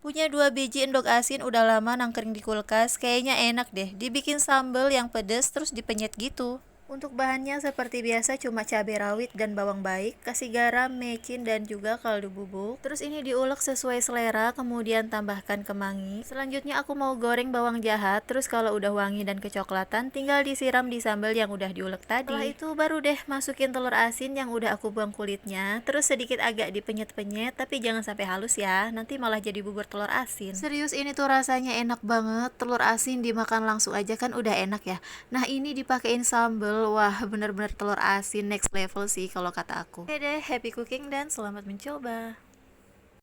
Punya 2 biji endog asin udah lama nangkring di kulkas, kayaknya enak deh dibikin sambal yang pedes terus dipenyet gitu. Untuk bahannya seperti biasa cuma cabai rawit dan bawang baik, kasih garam, mecin, dan juga kaldu bubuk. Terus ini diulek sesuai selera, kemudian tambahkan kemangi. Selanjutnya aku mau goreng bawang jahat, terus kalau udah wangi dan kecoklatan, tinggal disiram di sambal yang udah diulek tadi. Setelah itu baru deh masukin telur asin yang udah aku buang kulitnya, terus sedikit agak dipenyet-penyet, tapi jangan sampai halus ya, nanti malah jadi bubur telur asin. Serius ini tuh rasanya enak banget, telur asin dimakan langsung aja kan udah enak ya. Nah ini dipakein sambal, wah bener-bener telur asin next level sih kalau kata aku. Oke deh, happy cooking dan selamat mencoba.